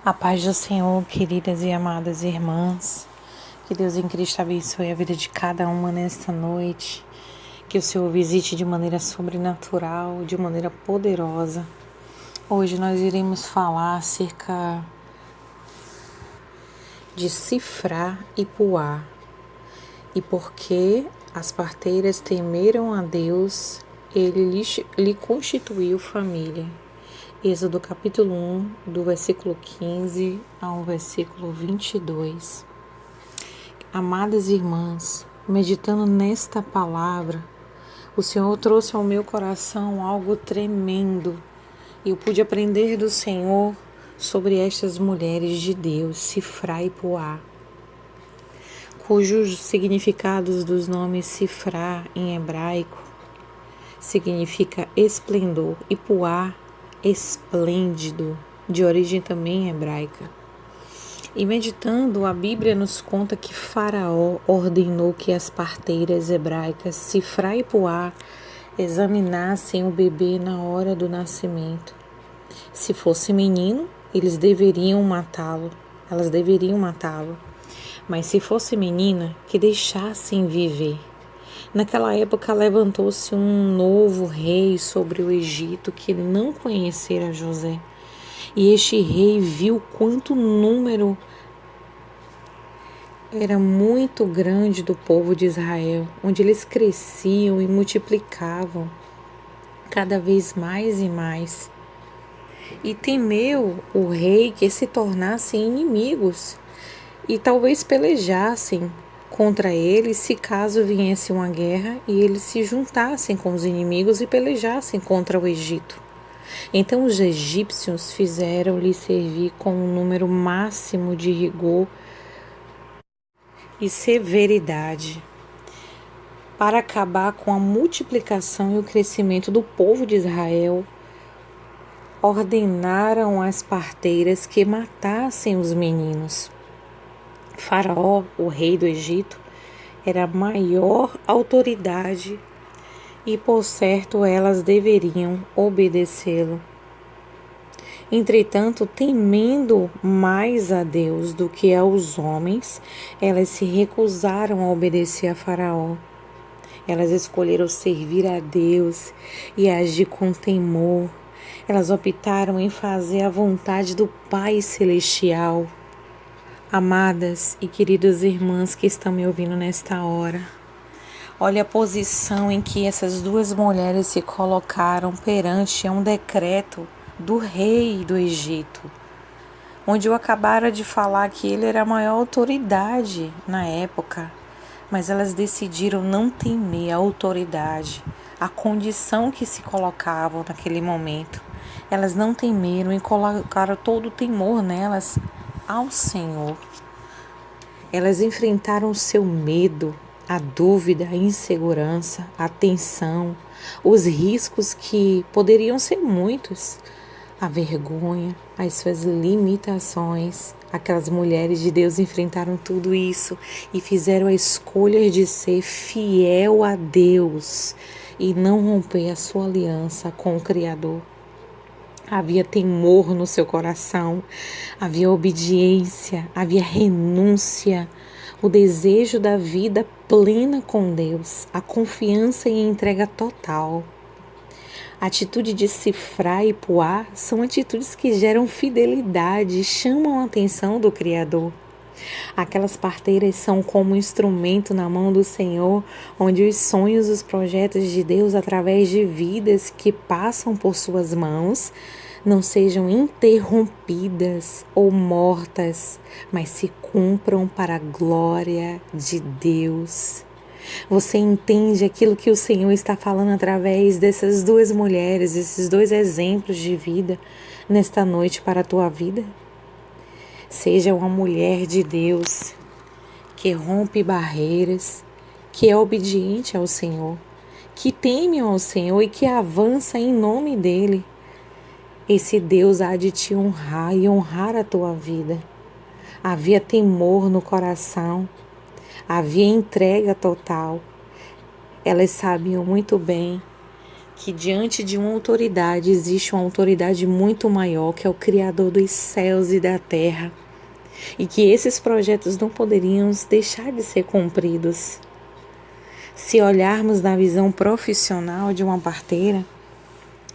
A paz do Senhor, queridas e amadas irmãs, que Deus em Cristo abençoe a vida de cada uma nesta noite, que o Senhor visite de maneira sobrenatural, de maneira poderosa. Hoje nós iremos falar acerca de Sifrá e Puá e por que as parteiras temeram a Deus, ele lhe constituiu família. Êxodo capítulo 1, do versículo 15 ao versículo 22. Amadas irmãs, meditando nesta palavra, o Senhor trouxe ao meu coração algo tremendo e eu pude aprender do Senhor sobre estas mulheres de Deus, Sifrá e Puá, cujos significados dos nomes Sifrá em hebraico significa esplendor e Puá esplêndido, de origem também hebraica. E meditando, a Bíblia nos conta que Faraó ordenou que as parteiras hebraicas Sifrá e Puá examinassem o bebê na hora do nascimento. Se fosse menino, elas deveriam matá-lo, mas se fosse menina, que deixassem viver. Naquela época levantou-se um novo rei sobre o Egito que não conhecera José. E este rei viu quanto número era muito grande do povo de Israel, onde eles cresciam e multiplicavam cada vez mais e mais. E temeu o rei que se tornassem inimigos e talvez pelejassem contra eles se caso viesse uma guerra e eles se juntassem com os inimigos e pelejassem contra o Egito. Então os egípcios fizeram-lhe servir com um número máximo de rigor e severidade para acabar com a multiplicação e o crescimento do povo de Israel. Ordenaram às parteiras que matassem os meninos. Faraó, o rei do Egito, era a maior autoridade e, por certo, elas deveriam obedecê-lo. Entretanto, temendo mais a Deus do que aos homens, elas se recusaram a obedecer a Faraó. Elas escolheram servir a Deus e agir com temor. Elas optaram em fazer a vontade do Pai Celestial. Amadas e queridas irmãs que estão me ouvindo nesta hora, olha a posição em que essas duas mulheres se colocaram perante um decreto do rei do Egito, onde eu acabara de falar que ele era a maior autoridade na época, mas elas decidiram não temer a autoridade, a condição que se colocavam naquele momento. Elas não temeram e colocaram todo o temor nelas ao Senhor. Elas enfrentaram o seu medo, a dúvida, a insegurança, a tensão, os riscos que poderiam ser muitos, a vergonha, as suas limitações. Aquelas mulheres de Deus enfrentaram tudo isso e fizeram a escolha de ser fiel a Deus e não romper a sua aliança com o Criador. Havia temor no seu coração, havia obediência, havia renúncia, o desejo da vida plena com Deus, a confiança e a entrega total. A atitude de Sifrá e Puá são atitudes que geram fidelidade e chamam a atenção do Criador. Aquelas parteiras são como um instrumento na mão do Senhor, onde os sonhos e os projetos de Deus através de vidas que passam por suas mãos não sejam interrompidas ou mortas, mas se cumpram para a glória de Deus. Você entende aquilo que o Senhor está falando através dessas duas mulheres, esses dois exemplos de vida nesta noite para a tua vida? Seja uma mulher de Deus que rompe barreiras, que é obediente ao Senhor, que teme ao Senhor e que avança em nome dEle. Esse Deus há de te honrar e honrar a tua vida. Havia temor no coração, havia entrega total. Elas sabiam muito bem que diante de uma autoridade existe uma autoridade muito maior, que é o Criador dos céus e da terra, e que esses projetos não poderiam deixar de ser cumpridos. Se olharmos na visão profissional de uma parteira,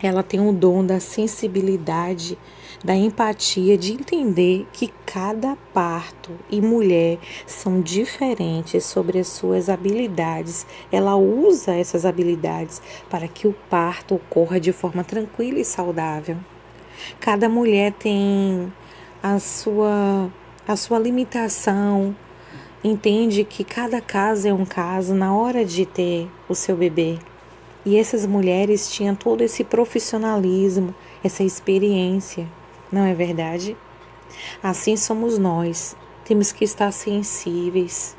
ela tem o dom da sensibilidade, da empatia, de entender que cada parto e mulher são diferentes sobre as suas habilidades. Ela usa essas habilidades para que o parto ocorra de forma tranquila e saudável. Cada mulher tem a sua limitação, entende que cada caso é um caso na hora de ter o seu bebê. E essas mulheres tinham todo esse profissionalismo, essa experiência, não é verdade? Assim somos nós, temos que estar sensíveis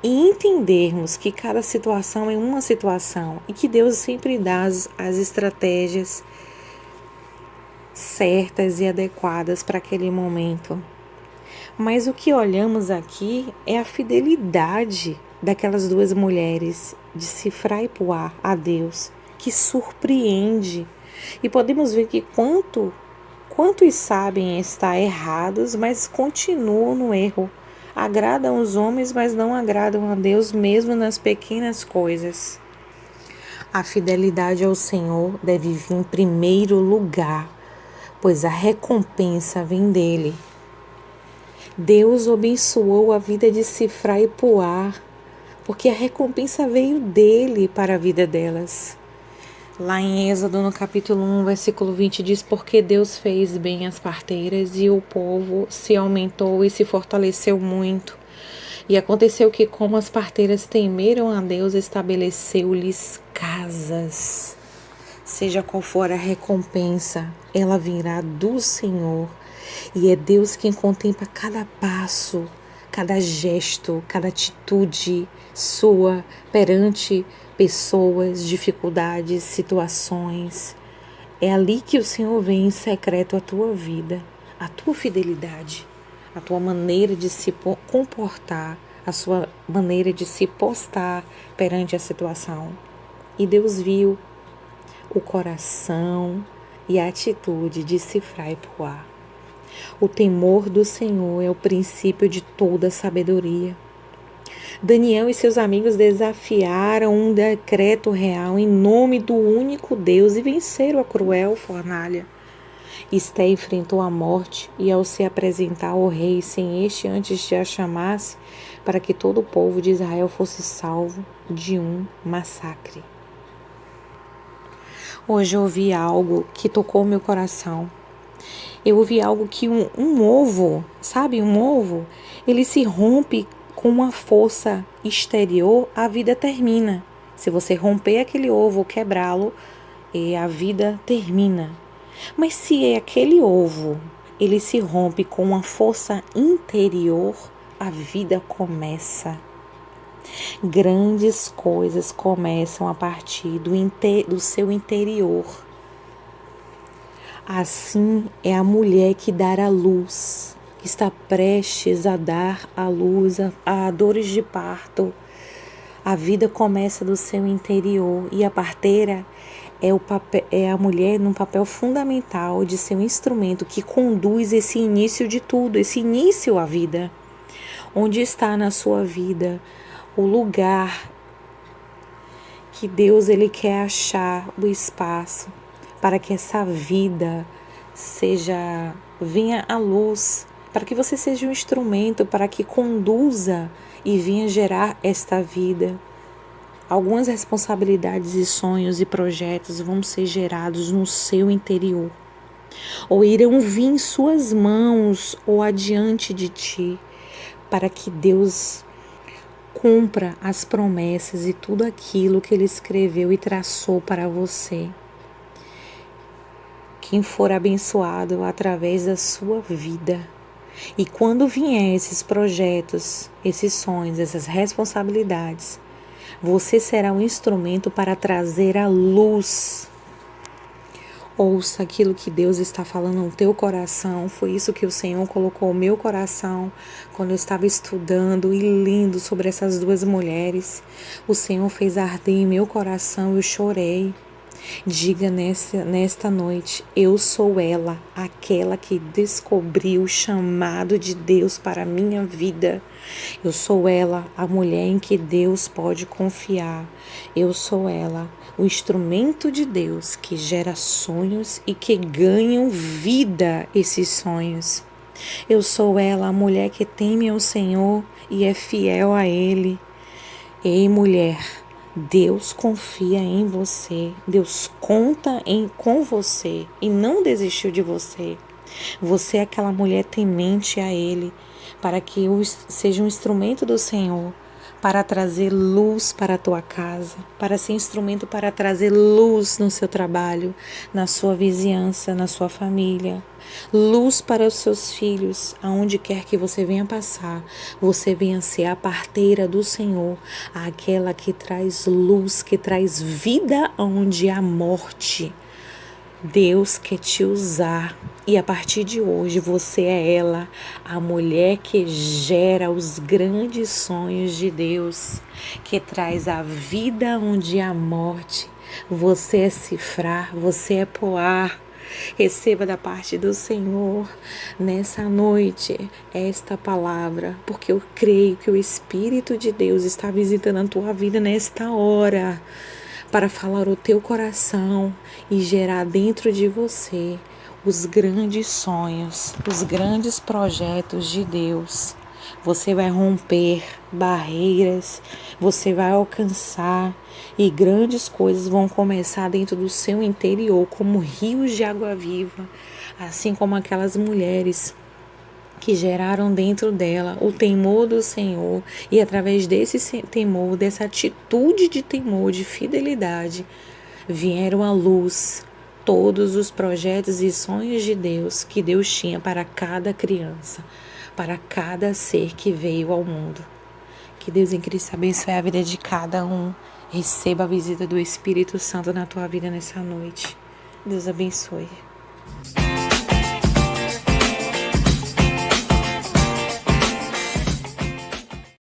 e entendermos que cada situação é uma situação e que Deus sempre dá as estratégias certas e adequadas para aquele momento. Mas o que olhamos aqui é a fidelidade daquelas duas mulheres de Sifra e Puá a Deus, que surpreende. E podemos ver que quantos sabem estar errados, mas continuam no erro. Agradam os homens, mas não agradam a Deus, mesmo nas pequenas coisas. A fidelidade ao Senhor deve vir em primeiro lugar, pois a recompensa vem dele. Deus abençoou a vida de Sifra e Puá, porque a recompensa veio dele para a vida delas. Lá em Êxodo, no capítulo 1, versículo 20, diz: porque Deus fez bem às parteiras e o povo se aumentou e se fortaleceu muito. E aconteceu que, como as parteiras temeram a Deus, estabeleceu-lhes casas. Seja qual for a recompensa, ela virá do Senhor. E é Deus quem contempla cada passo, cada gesto, cada atitude sua perante pessoas, dificuldades, situações. É ali que o Senhor vê em secreto a tua vida, a tua fidelidade, a tua maneira de se comportar, a sua maneira de se postar perante a situação. E Deus viu o coração e a atitude de Sifra e Puá. O temor do Senhor é o princípio de toda sabedoria. Daniel e seus amigos desafiaram um decreto real em nome do único Deus e venceram a cruel fornalha. Esté enfrentou a morte e, ao se apresentar ao rei sem este antes de a chamasse, para que todo o povo de Israel fosse salvo de um massacre. Hoje eu ouvi algo que tocou meu coração. Eu ouvi algo que um ovo, sabe, um ovo, ele se rompe com uma força exterior, a vida termina. Se você romper aquele ovo ou quebrá-lo, a vida termina. Mas se aquele ovo, ele se rompe com uma força interior, a vida começa. Grandes coisas começam a partir do seu interior. Assim é a mulher que dará luz, que está prestes a dar a luz a dores de parto. A vida começa do seu interior e a parteira é a mulher num papel fundamental de ser um instrumento que conduz esse início de tudo, esse início à vida. Onde está na sua vida o lugar que Deus ele quer achar o espaço para que essa vida venha à luz, para que você seja um instrumento para que conduza e venha gerar esta vida. Algumas responsabilidades e sonhos e projetos vão ser gerados no seu interior, ou irão vir em suas mãos ou adiante de ti, para que Deus cumpra as promessas e tudo aquilo que Ele escreveu e traçou para você. Quem for abençoado através da sua vida. E quando vier esses projetos, esses sonhos, essas responsabilidades, você será um instrumento para trazer a luz. Ouça aquilo que Deus está falando no teu coração. Foi isso que o Senhor colocou no meu coração quando eu estava estudando e lendo sobre essas duas mulheres. O Senhor fez arder em meu coração, eu chorei. Diga nesta noite: eu sou ela, aquela que descobriu o chamado de Deus para a minha vida. Eu sou ela, a mulher em que Deus pode confiar. Eu sou ela, o instrumento de Deus que gera sonhos e que ganham vida esses sonhos. Eu sou ela, a mulher que teme ao Senhor e é fiel a Ele. Ei, mulher, Deus confia em você. Deus conta com você e não desistiu de você. Você é aquela mulher temente a Ele, para que seja um instrumento do Senhor, para trazer luz para a tua casa, para ser instrumento para trazer luz no seu trabalho, na sua vizinhança, na sua família. Luz para os seus filhos, aonde quer que você venha passar, você venha ser a parteira do Senhor, aquela que traz luz, que traz vida onde há morte. Deus quer te usar e a partir de hoje você é ela, a mulher que gera os grandes sonhos de Deus, que traz a vida onde há morte. Você é Cifrá, você é Poá. Receba da parte do Senhor nessa noite esta palavra, porque eu creio que o Espírito de Deus está visitando a tua vida nesta hora, para falar o teu coração e gerar dentro de você os grandes sonhos, os grandes projetos de Deus. Você vai romper barreiras, você vai alcançar e grandes coisas vão começar dentro do seu interior, como rios de água viva, assim como aquelas mulheres que geraram dentro dela o temor do Senhor, e através desse temor, dessa atitude de temor, de fidelidade, vieram à luz todos os projetos e sonhos de Deus que Deus tinha para cada criança, para cada ser que veio ao mundo. Que Deus em Cristo abençoe a vida de cada um. Receba a visita do Espírito Santo na tua vida nessa noite. Deus abençoe.